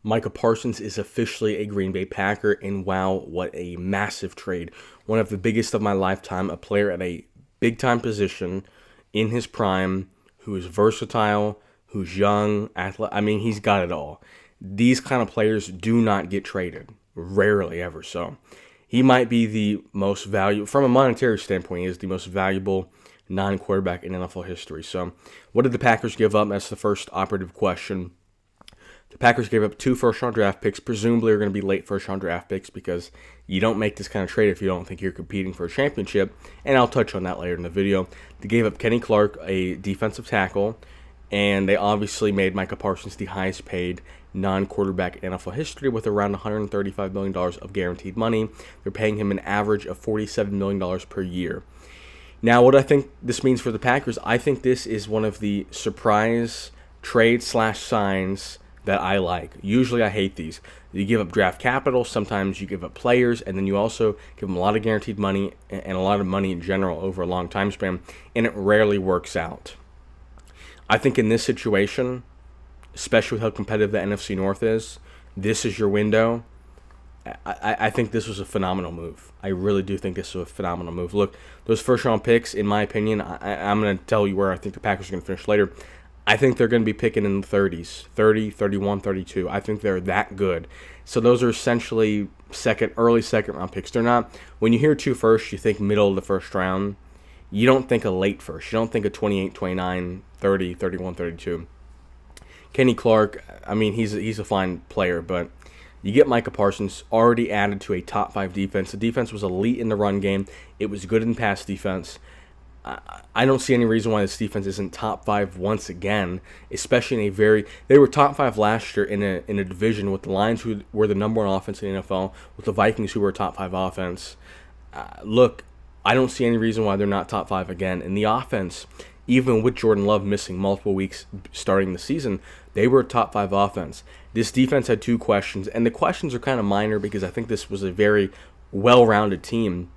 Micah Parsons is officially a Green Bay Packer, and wow, what a massive trade. One of the biggest of my lifetime, a player at a big time position in his prime, who is versatile, who's young, athletic. I mean, he's got it all. These kind of players do not get traded, rarely ever so. He might be the most valuable, from a monetary standpoint, he is the most valuable non-quarterback in NFL history. So, what did the Packers give up? That's the first operative question. The Packers gave up 2 first-round draft picks. Presumably, are going to be late first-round draft picks because you don't make this kind of trade if you don't think you're competing for a championship. And I'll touch on that later in the video. They gave up Kenny Clark, a defensive tackle, and they obviously made Micah Parsons the highest-paid non-quarterback in NFL history with around $135 million of guaranteed money. They're paying him an average of $47 million per year. Now, what I think this means for the Packers, I think this is one of the surprise trade/signs that I like. Usually I hate these. You give up draft capital, sometimes you give up players, and then you also give them a lot of guaranteed money and a lot of money in general over a long time span, and it rarely works out. I think in this situation, especially with how competitive the NFC North is, this is your window. I think this was a phenomenal move. I really do think this was a phenomenal move. Look, those first-round picks, in my opinion, I'm going to tell you where I think the Packers are going to finish later. I think they're going to be picking in the 30s, 30, 31, 32. I think they're that good. So those are essentially early second round picks. They're not, when you hear 2 firsts, you think middle of the first round. You don't think a late first. You don't think a 28, 29, 30, 31, 32. Kenny Clark, I mean, he's a fine player, but you get Micah Parsons already added to a top 5 defense. The defense was elite in the run game. It was good in pass defense. I don't see any reason why this defense isn't top 5 once again, especially in they were top 5 last year in a division with the Lions, who were the number 1 offense in the NFL, with the Vikings, who were a top 5 offense. Look, I don't see any reason why they're not top 5 again. And the offense, even with Jordan Love missing multiple weeks starting the season, they were a top 5 offense. This defense had 2 questions, and the questions are kind of minor because I think this was a very well-rounded team.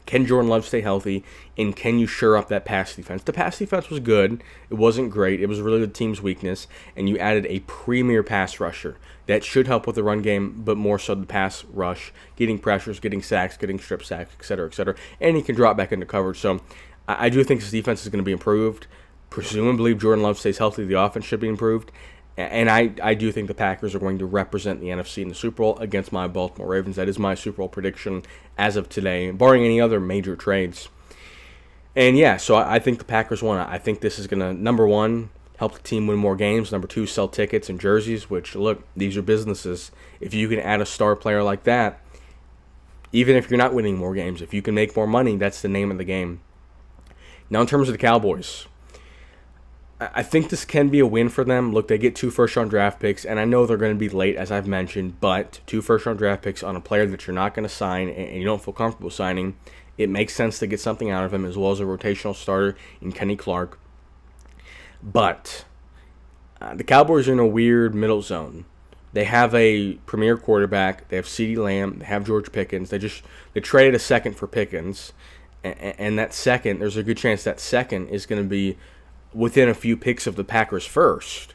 Can Jordan Love stay healthy, and can you shore up that pass defense? The pass defense was good. It wasn't great. It was really the team's weakness, and you added a premier pass rusher. That should help with the run game, but more so the pass rush, getting pressures, getting sacks, getting strip sacks, etc., and he can drop back into coverage. So I do think this defense is going to be improved. Presumably, if Jordan Love stays healthy, the offense should be improved. And I do think the Packers are going to represent the NFC in the Super Bowl against my Baltimore Ravens. That is my Super Bowl prediction as of today, barring any other major trades. And yeah, so I think the Packers won. I think this is going to, number 1, help the team win more games. Number 2, sell tickets and jerseys, which, look, these are businesses. If you can add a star player like that, even if you're not winning more games, if you can make more money, that's the name of the game. Now, in terms of the Cowboys, I think this can be a win for them. Look, they get 2 first-round draft picks, and I know they're going to be late, as I've mentioned, but 2 first-round draft picks on a player that you're not going to sign and you don't feel comfortable signing, it makes sense to get something out of him, as well as a rotational starter in Kenny Clark. But the Cowboys are in a weird middle zone. They have a premier quarterback. They have CeeDee Lamb. They have George Pickens. They traded a second for Pickens, and that second, there's a good chance that second is going to be within a few picks of the Packers first.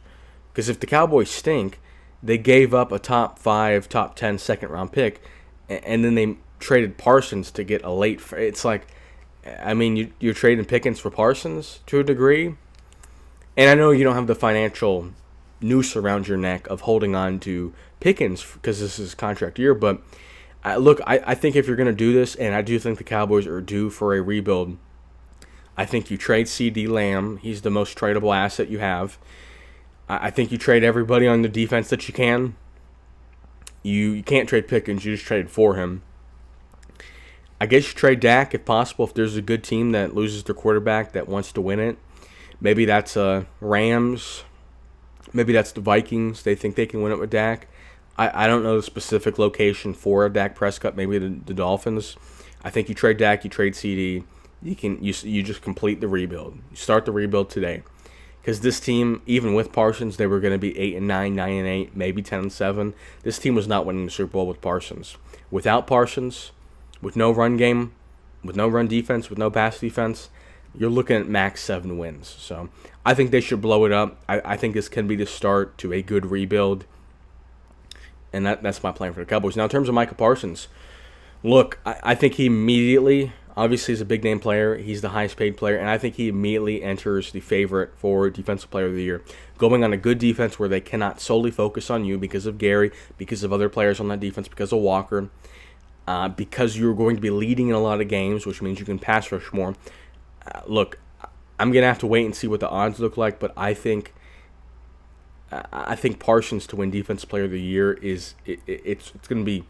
Because if the Cowboys stink, they gave up a top 5, top 10 second-round pick, and then they traded Parsons to get a late. It's like, I mean, you're trading Pickens for Parsons to a degree. And I know you don't have the financial noose around your neck of holding on to Pickens because this is contract year, but look, I think if you're going to do this, and I do think the Cowboys are due for a rebuild, I think you trade CeeDee Lamb. He's the most tradable asset you have. I think you trade everybody on the defense that you can. You can't trade Pickens. You just traded for him. I guess you trade Dak if possible. If there's a good team that loses their quarterback that wants to win it. Maybe that's Rams. Maybe that's the Vikings. They think they can win it with Dak. I don't know the specific location for Dak Prescott. Maybe the Dolphins. I think you trade Dak. You trade CeeDee. You just complete the rebuild. You start the rebuild today, because this team, even with Parsons, they were going to be 8-9, 9-8, maybe 10-7. This team was not winning the Super Bowl with Parsons. Without Parsons, with no run game, with no run defense, with no pass defense, you're looking at max 7 wins. So I think they should blow it up. I think this can be the start to a good rebuild. and that's my plan for the Cowboys. Now, in terms of Micah Parsons, look, I think he immediately, obviously, is a big name player. He's the highest paid player, and I think he immediately enters the favorite for Defensive Player of the Year. Going on a good defense where they cannot solely focus on you because of Gary, because of other players on that defense, because of Walker, because you're going to be leading in a lot of games, which means you can pass rush more. Look, I'm gonna have to wait and see what the odds look like, but I think Parsons to win Defensive Player of the Year it's gonna be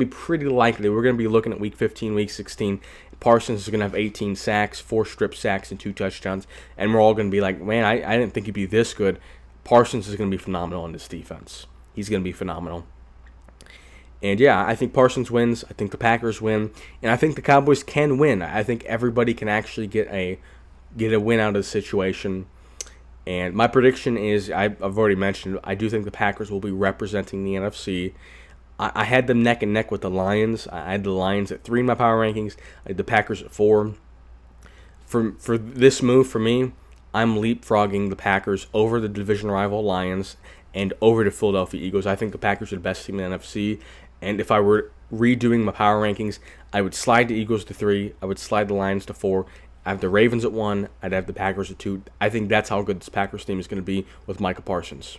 pretty likely. We're gonna be looking at Week 15, Week 16. Parsons is gonna have 18 sacks, 4 strip sacks, and 2 touchdowns, and we're all gonna be like, man, I didn't think he'd be this good. Parsons is gonna be phenomenal in this defense. He's gonna be phenomenal. And yeah, I think Parsons wins. I think the Packers win, and I think the Cowboys can win. I think everybody can actually get a win out of the situation. And my prediction is, I've already mentioned, I do think the Packers will be representing the NFC. I had them neck and neck with the Lions. I had the Lions at 3 in my power rankings. I had the Packers at 4. For this move, for me, I'm leapfrogging the Packers over the division rival Lions and over the Philadelphia Eagles. I think the Packers are the best team in the NFC. And if I were redoing my power rankings, I would slide the Eagles to 3. I would slide the Lions to 4. I have the Ravens at 1. I'd have the Packers at 2. I think that's how good this Packers team is going to be with Micah Parsons.